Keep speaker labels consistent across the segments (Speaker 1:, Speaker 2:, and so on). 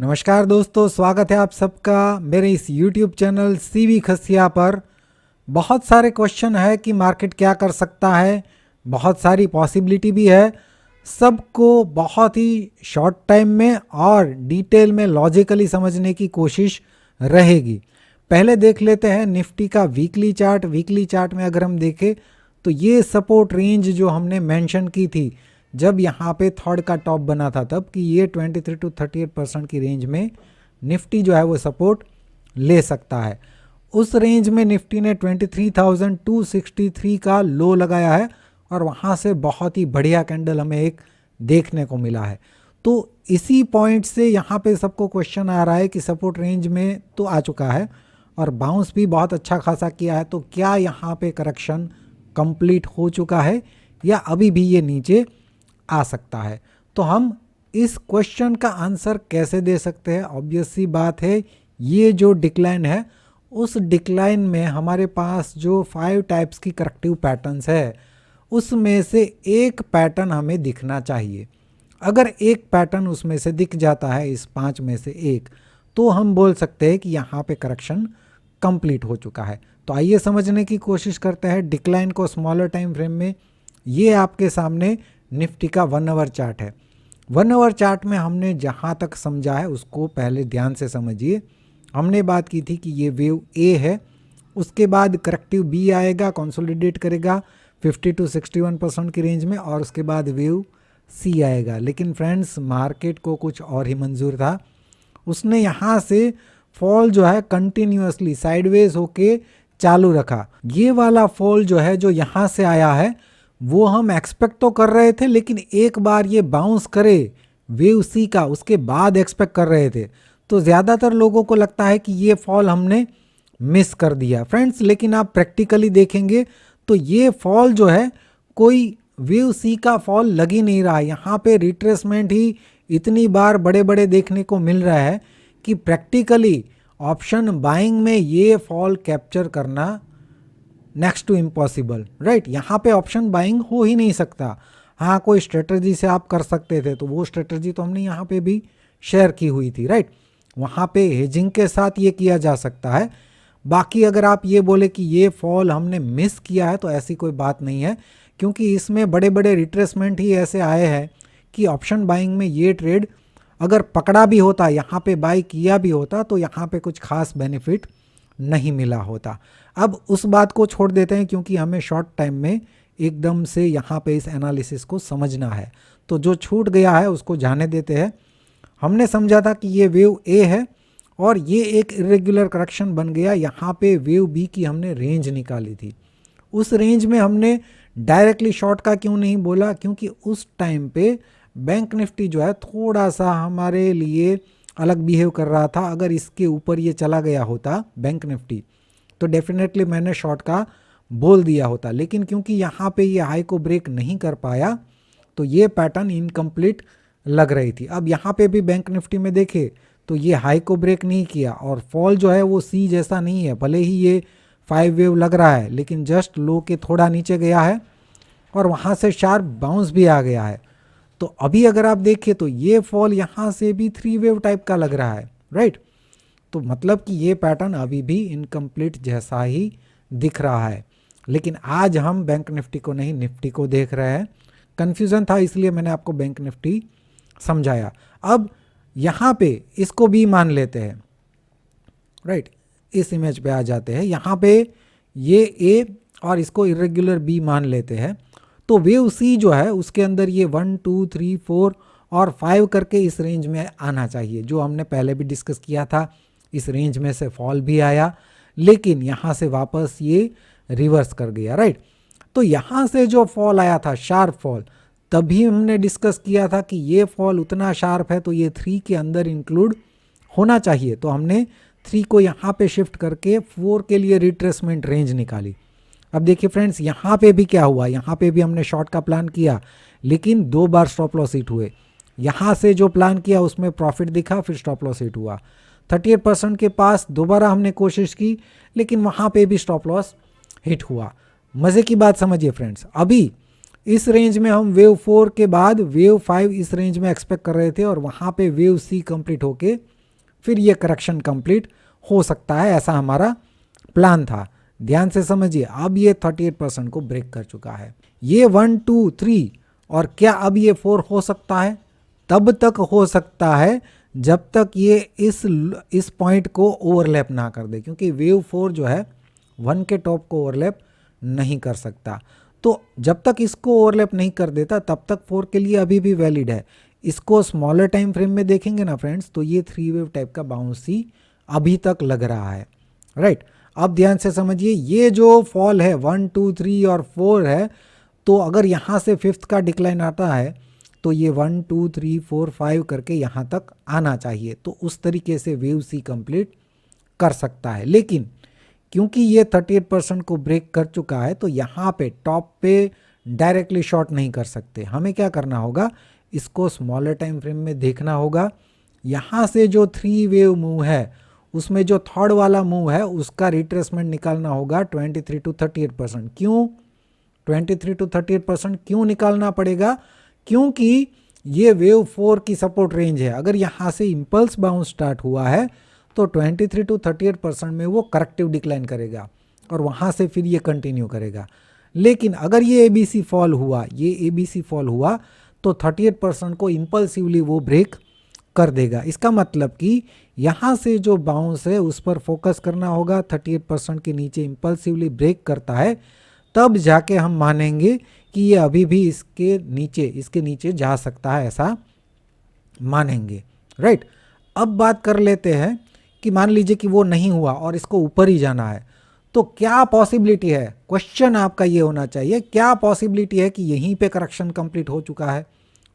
Speaker 1: नमस्कार दोस्तों, स्वागत है आप सबका मेरे इस YouTube चैनल सीवी खसिया पर। बहुत सारे क्वेश्चन है कि मार्केट क्या कर सकता है, बहुत सारी पॉसिबिलिटी भी है। सबको बहुत ही शॉर्ट टाइम में और डिटेल में लॉजिकली समझने की कोशिश रहेगी। पहले देख लेते हैं निफ्टी का वीकली चार्ट। वीकली चार्ट में अगर हम देखें तो ये सपोर्ट रेंज जो हमने मेंशन की थी जब यहाँ पे थर्ड का टॉप बना था, तब कि ये 23 to 38% की रेंज में निफ्टी जो है वो सपोर्ट ले सकता है। उस रेंज में निफ्टी ने 23,263 का लो लगाया है और वहाँ से बहुत ही बढ़िया कैंडल हमें एक देखने को मिला है। तो इसी पॉइंट से यहाँ पे सबको क्वेश्चन आ रहा है कि सपोर्ट रेंज में तो आ चुका है और बाउंस भी बहुत अच्छा खासा किया है, तो क्या यहाँ पे करेक्शन कंप्लीट हो चुका है या अभी भी ये नीचे आ सकता है। तो हम इस क्वेश्चन का आंसर कैसे दे सकते हैं? ऑब्वियस सी बात है, ये जो डिक्लाइन है उस डिक्लाइन में हमारे पास जो 5 टाइप्स की करेक्टिव पैटर्न्स है उसमें से एक पैटर्न हमें दिखना चाहिए। अगर एक पैटर्न उसमें से दिख जाता है, इस 5 में से एक, तो हम बोल सकते हैं कि यहाँ पे करेक्शन कंप्लीट हो चुका है। तो आइए समझने की कोशिश करते हैं डिक्लाइन को स्मॉलर टाइम फ्रेम में। ये आपके सामने निफ्टी का 1 आवर चार्ट है। 1 आवर चार्ट में हमने जहाँ तक समझा है उसको पहले ध्यान से समझिए। हमने बात की थी कि ये वेव ए है, उसके बाद करेक्टिव बी आएगा, कंसोलिडेट करेगा 50 to 61% की रेंज में, और उसके बाद वेव सी आएगा। लेकिन फ्रेंड्स, मार्केट को कुछ और ही मंजूर था। उसने यहाँ से फॉल जो है कंटिन्यूसली साइडवेज होके चालू रखा। ये वाला फॉल जो है जो यहाँ से आया है वो हम एक्सपेक्ट तो कर रहे थे, लेकिन एक बार ये बाउंस करे वेव सी का उसके बाद एक्सपेक्ट कर रहे थे। तो ज़्यादातर लोगों को लगता है कि ये फॉल हमने मिस कर दिया फ्रेंड्स, लेकिन आप प्रैक्टिकली देखेंगे तो ये फॉल जो है कोई वेव सी का फॉल लग ही नहीं रहा है। यहाँ पे रिट्रेसमेंट ही इतनी बार बड़े बड़े देखने को मिल रहा है कि प्रैक्टिकली ऑप्शन बाइंग में ये फॉल कैप्चर करना नेक्स्ट टू इम्पॉसिबल, राइट। यहाँ पे ऑप्शन बाइंग हो ही नहीं सकता। हाँ, कोई स्ट्रेटजी से आप कर सकते थे, तो वो स्ट्रेटजी तो हमने यहाँ पे भी शेयर की हुई थी, राइट। वहाँ पे हेजिंग के साथ ये किया जा सकता है। बाकी अगर आप ये बोले कि ये फॉल हमने मिस किया है, तो ऐसी कोई बात नहीं है, क्योंकि इसमें बड़े बड़े रिट्रेसमेंट ही ऐसे आए हैं कि ऑप्शन बाइंग में ये ट्रेड अगर पकड़ा भी होता, यहाँ पे बाई किया भी होता, तो यहाँ पे कुछ खास बेनिफिट नहीं मिला होता। अब उस बात को छोड़ देते हैं, क्योंकि हमें शॉर्ट टाइम में एकदम से यहाँ पे इस एनालिसिस को समझना है। तो जो छूट गया है उसको जाने देते हैं। हमने समझा था कि ये वेव ए है और ये एक इरेगुलर करेक्शन बन गया। यहाँ पे वेव बी की हमने रेंज निकाली थी। उस रेंज में हमने डायरेक्टली शॉर्ट का क्यों नहीं बोला? क्योंकि उस टाइम पे बैंक निफ्टी जो है थोड़ा सा हमारे लिए अलग बिहेव कर रहा था। अगर इसके ऊपर ये चला गया होता बैंक निफ्टी, तो डेफिनेटली मैंने शॉर्ट का बोल दिया होता। लेकिन क्योंकि यहाँ पे ये हाई को ब्रेक नहीं कर पाया, तो ये पैटर्न इनकम्प्लीट लग रही थी। अब यहाँ पे भी बैंक निफ्टी में देखे तो ये हाई को ब्रेक नहीं किया और फॉल जो है वो सी जैसा नहीं है। भले ही ये 5 वेव लग रहा है, लेकिन जस्ट लो के थोड़ा नीचे गया है और वहाँ से शार्प बाउंस भी आ गया है। तो अभी अगर आप देखें तो ये फॉल यहाँ से भी 3 वेव टाइप का लग रहा है, राइट। तो मतलब कि ये पैटर्न अभी भी इनकम्प्लीट जैसा ही दिख रहा है। लेकिन आज हम बैंक निफ्टी को नहीं, निफ्टी को देख रहे हैं। कन्फ्यूज़न था, इसलिए मैंने आपको बैंक निफ्टी समझाया। अब यहाँ पे इसको भी मान लेते हैं, राइट। इस इमेज पे आ जाते हैं। यहाँ पे ये ए और इसको इरेगुलर बी मान लेते हैं। तो वेव सी जो है उसके अंदर ये 1 2 3 4 और 5 करके इस रेंज में आना चाहिए, जो हमने पहले भी डिस्कस किया था। इस रेंज में से फॉल भी आया, लेकिन यहाँ से वापस ये रिवर्स कर गया, राइट। तो यहाँ से जो फॉल आया था, शार्प फॉल, तभी हमने डिस्कस किया था कि ये फॉल उतना शार्प है तो ये 3 के अंदर इंक्लूड होना चाहिए। तो हमने 3 को यहाँ पे शिफ्ट करके 4 के लिए रिट्रेसमेंट रेंज निकाली। अब देखिए फ्रेंड्स, यहाँ पे भी क्या हुआ, यहाँ पे भी हमने शॉर्ट का प्लान किया, लेकिन 2 बार स्टॉप लॉस हिट हुए। यहाँ से जो प्लान किया उसमें प्रॉफिट दिखा, फिर स्टॉप लॉस हिट हुआ। 38% के पास दोबारा हमने कोशिश की, लेकिन वहाँ पे भी स्टॉप लॉस हिट हुआ। मज़े की बात समझिए फ्रेंड्स, अभी इस रेंज में हम वेव 4 के बाद वेव 5 इस रेंज में एक्सपेक्ट कर रहे थे और वहाँ पे वेव सी कंप्लीट होके फिर ये करेक्शन कंप्लीट हो सकता है, ऐसा हमारा प्लान था। ध्यान से समझिए, अब ये 38% को ब्रेक कर चुका है। ये 1 2 3 और क्या अब ये 4 हो सकता है? तब तक हो सकता है जब तक ये इस पॉइंट को ओवरलैप ना कर दे, क्योंकि वेव 4 जो है 1 के टॉप को ओवरलैप नहीं कर सकता। तो जब तक इसको ओवरलैप नहीं कर देता तब तक 4 के लिए अभी भी वैलिड है। इसको स्मॉलर टाइम फ्रेम में देखेंगे ना फ्रेंड्स, तो ये 3 वेव टाइप का बाउंस ही अभी तक लग रहा है, राइट। अब ध्यान से समझिए, ये जो फॉल है 1 2 3 और 4 है, तो अगर यहाँ से 5th का डिक्लाइन आता है तो ये 1 2 3 4 5 करके यहाँ तक आना चाहिए, तो उस तरीके से वेव सी कंप्लीट कर सकता है। लेकिन क्योंकि ये 38% को ब्रेक कर चुका है तो यहाँ पे टॉप पे डायरेक्टली शॉर्ट नहीं कर सकते। हमें क्या करना होगा, इसको स्मॉलर टाइम फ्रेम में देखना होगा। यहाँ से जो 3 वेव मूव है उसमें जो थर्ड वाला मूव है उसका रिट्रेसमेंट निकालना होगा 23 to 38%। क्यों 23 to 38% क्यों निकालना पड़ेगा? क्योंकि ये वेव 4 की सपोर्ट रेंज है। अगर यहाँ से इम्पल्स बाउंस स्टार्ट हुआ है तो 23 to 38% में वो करेक्टिव डिक्लाइन करेगा और वहाँ से फिर ये कंटिन्यू करेगा। लेकिन अगर ये ABC फॉल हुआ, ये ABC फॉल हुआ तो 38% को इम्पल्सिवली वो ब्रेक कर देगा। इसका मतलब कि यहाँ से जो बाउंस है उस पर फोकस करना होगा। 38% के नीचे इम्पल्सिवली ब्रेक करता है तब जाके हम मानेंगे कि ये अभी भी इसके नीचे जा सकता है, ऐसा मानेंगे, राइट। अब बात कर लेते हैं कि मान लीजिए कि वो नहीं हुआ और इसको ऊपर ही जाना है, तो क्या पॉसिबिलिटी है? क्वेश्चन आपका ये होना चाहिए, क्या पॉसिबिलिटी है कि यहीं पे करेक्शन कंप्लीट हो चुका है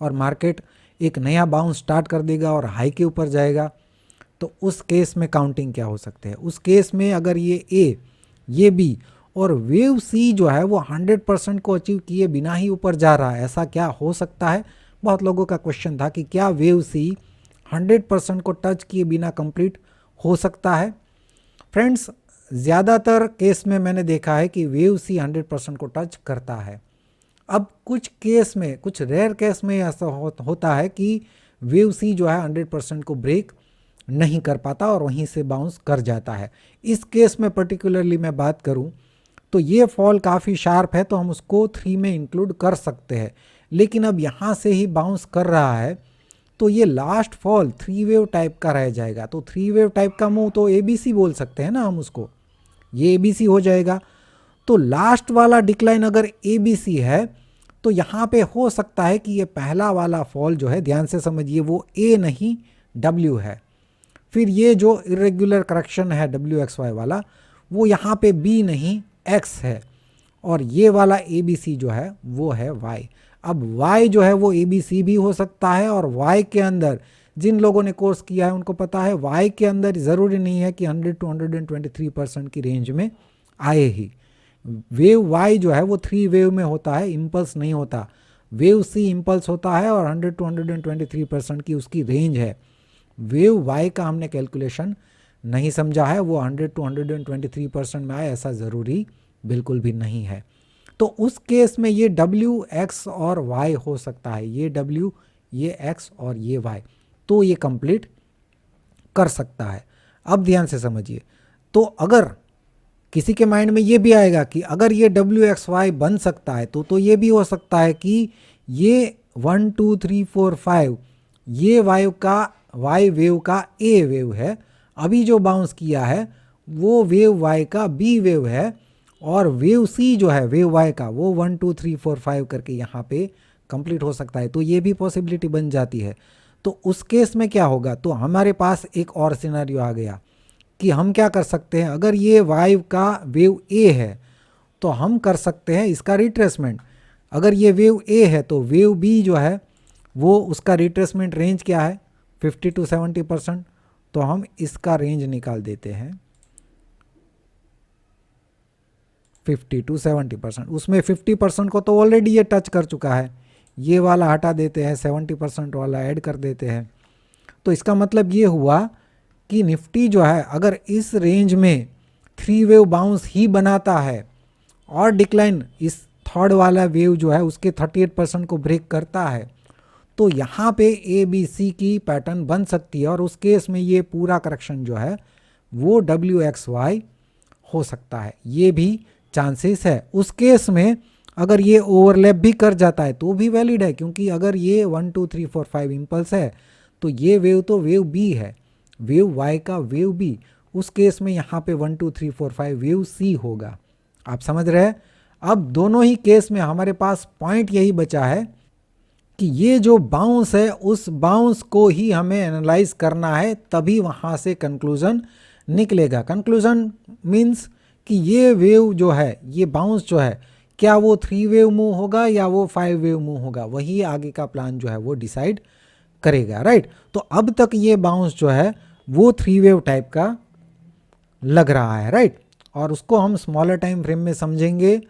Speaker 1: और मार्केट एक नया बाउंस स्टार्ट कर देगा और हाई के ऊपर जाएगा? तो उस केस में काउंटिंग क्या हो सकते हैं? उस केस में अगर ये ए, ये बी और वेव सी जो है वो 100% को अचीव किए बिना ही ऊपर जा रहा है, ऐसा क्या हो सकता है? बहुत लोगों का क्वेश्चन था कि क्या वेव सी 100% को टच किए बिना कंप्लीट हो सकता है? फ्रेंड्स, ज़्यादातर केस में मैंने देखा है कि वेव सी 100% को टच करता है। अब कुछ केस में, कुछ रेयर केस में ऐसा होता है कि वेव सी जो है 100% को ब्रेक नहीं कर पाता और वहीं से बाउंस कर जाता है। इस केस में पर्टिकुलरली मैं बात करूं तो ये फॉल काफ़ी शार्प है तो हम उसको 3 में इंक्लूड कर सकते हैं। लेकिन अब यहाँ से ही बाउंस कर रहा है तो ये लास्ट फॉल 3 वेव टाइप का रह जाएगा। तो 3 वेव टाइप का मूव तो ABC बोल सकते हैं ना हम उसको, ये ABC हो जाएगा। तो लास्ट वाला डिक्लाइन अगर ABC है तो यहाँ पे हो सकता है कि ये पहला वाला फॉल जो है, ध्यान से समझिए, वो A नहीं W है। फिर ये जो इरेगुलर करेक्शन है WXY वाला वो यहाँ पे B नहीं X है और ये वाला ABC जो है वो है Y। अब Y जो है वो ABC भी हो सकता है और Y के अंदर, जिन लोगों ने कोर्स किया है उनको पता है, Y के अंदर ज़रूरी नहीं है कि 100 to 123% की रेंज में आए ही। वेव Y जो है वो 3 वेव में होता है, इम्पल्स नहीं होता। वेव C इम्पल्स होता है और 100 to 123% की उसकी रेंज है। वेव Y का हमने कैलकुलेशन नहीं समझा है, वो 100 to 123% में आए ऐसा ज़रूरी बिल्कुल भी नहीं है। तो उस केस में ये W, X और Y हो सकता है, ये W, ये X और ये Y, तो ये कंप्लीट कर सकता है। अब ध्यान से समझिए, तो अगर किसी के माइंड में ये भी आएगा कि अगर ये WXY बन सकता है तो ये भी हो सकता है कि ये 1 2 3 4 5 ये Y वेव का A वेव है, अभी जो बाउंस किया है वो वेव Y का B वेव है और वेव C जो है वेव Y का वो 1 2 3 4 5 करके यहाँ पे कंप्लीट हो सकता है। तो ये भी पॉसिबिलिटी बन जाती है। तो उस केस में क्या होगा, तो हमारे पास एक और सिनेरियो आ गया कि हम क्या कर सकते हैं, अगर ये Y का वेव A है तो हम कर सकते हैं इसका रिट्रेसमेंट। अगर ये वेव A है तो वेव B जो है वो उसका रिट्रेसमेंट रेंज क्या है 50 to 70%, तो हम इसका रेंज निकाल देते हैं 50 to 70%। उसमें 50% को तो ऑलरेडी ये टच कर चुका है, ये वाला हटा देते हैं, 70% वाला ऐड कर देते हैं। तो इसका मतलब ये हुआ कि निफ्टी जो है अगर इस रेंज में 3 वेव बाउंस ही बनाता है और डिक्लाइन थर्ड वाला वेव जो है उसके 38% को ब्रेक करता है, तो यहाँ पे ए बी सी की पैटर्न बन सकती है और उस केस में ये पूरा करेक्शन जो है वो WXY हो सकता है, ये भी चांसेस है। उस केस में अगर ये ओवरलैप भी कर जाता है तो भी वैलिड है, क्योंकि अगर ये 1 2 3 4 5 इम्पल्स है तो ये वेव तो वेव बी है, वेव वाई का वेव बी, उस केस में यहाँ पे 1 2 3 4 5 वेव सी होगा। आप समझ रहे हैं? अब दोनों ही केस में हमारे पास पॉइंट यही बचा है कि ये जो बाउंस है उस बाउंस को ही हमें एनालाइज करना है, तभी वहाँ से कंक्लूजन निकलेगा। कंक्लूजन मीन्स कि ये वेव जो है, ये बाउंस जो है, क्या वो 3 वेव मूव होगा या वो 5 वेव मूव होगा, वही आगे का प्लान जो है वो डिसाइड करेगा, राइट। तो अब तक ये बाउंस जो है वो 3 वेव टाइप का लग रहा है, राइट, और उसको हम स्मॉलर टाइम फ्रेम में समझेंगे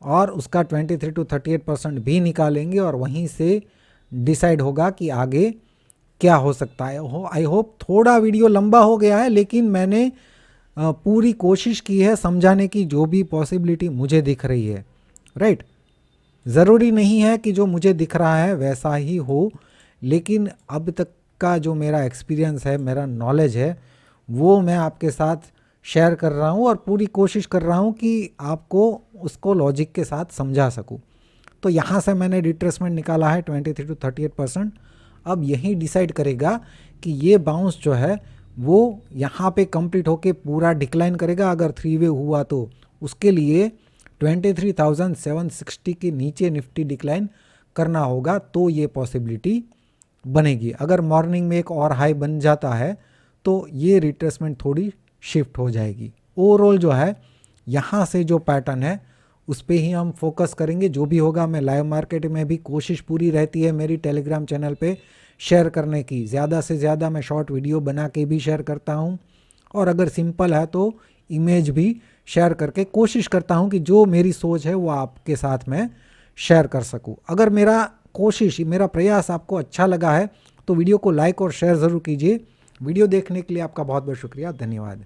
Speaker 1: और उसका 23 to 38% भी निकालेंगे और वहीं से डिसाइड होगा कि आगे क्या हो सकता है। आई होप थोड़ा वीडियो लंबा हो गया है, लेकिन मैंने पूरी कोशिश की है समझाने की जो भी पॉसिबिलिटी मुझे दिख रही है, राइट। ज़रूरी नहीं है कि जो मुझे दिख रहा है वैसा ही हो, लेकिन अब तक का जो मेरा एक्सपीरियंस है, मेरा नॉलेज है, वो मैं आपके साथ शेयर कर रहा हूँ और पूरी कोशिश कर रहा हूँ कि आपको उसको लॉजिक के साथ समझा सकूँ। तो यहाँ से मैंने रिट्रेसमेंट निकाला है 23 to 38%। अब यही डिसाइड करेगा कि ये बाउंस जो है वो यहाँ पे कंप्लीट होके पूरा डिक्लाइन करेगा। अगर 3 वे हुआ तो उसके लिए 23,760 के नीचे निफ्टी डिक्लाइन करना होगा, तो ये पॉसिबिलिटी बनेगी। अगर मॉर्निंग में एक और हाई बन जाता है तो ये रिट्रेसमेंट थोड़ी शिफ्ट हो जाएगी। ओवरऑल जो है यहाँ से जो पैटर्न है उस पे ही हम फोकस करेंगे। जो भी होगा मैं लाइव मार्केट में भी कोशिश पूरी रहती है मेरी टेलीग्राम चैनल पे शेयर करने की, ज़्यादा से ज़्यादा मैं शॉर्ट वीडियो बना के भी शेयर करता हूँ, और अगर सिंपल है तो इमेज भी शेयर करके कोशिश करता हूँ कि जो मेरी सोच है वो आपके साथ मैं शेयर कर सकूँ। अगर मेरा कोशिश, मेरा प्रयास आपको अच्छा लगा है तो वीडियो को लाइक और शेयर ज़रूर कीजिए। वीडियो देखने के लिए आपका बहुत बहुत शुक्रिया, धन्यवाद।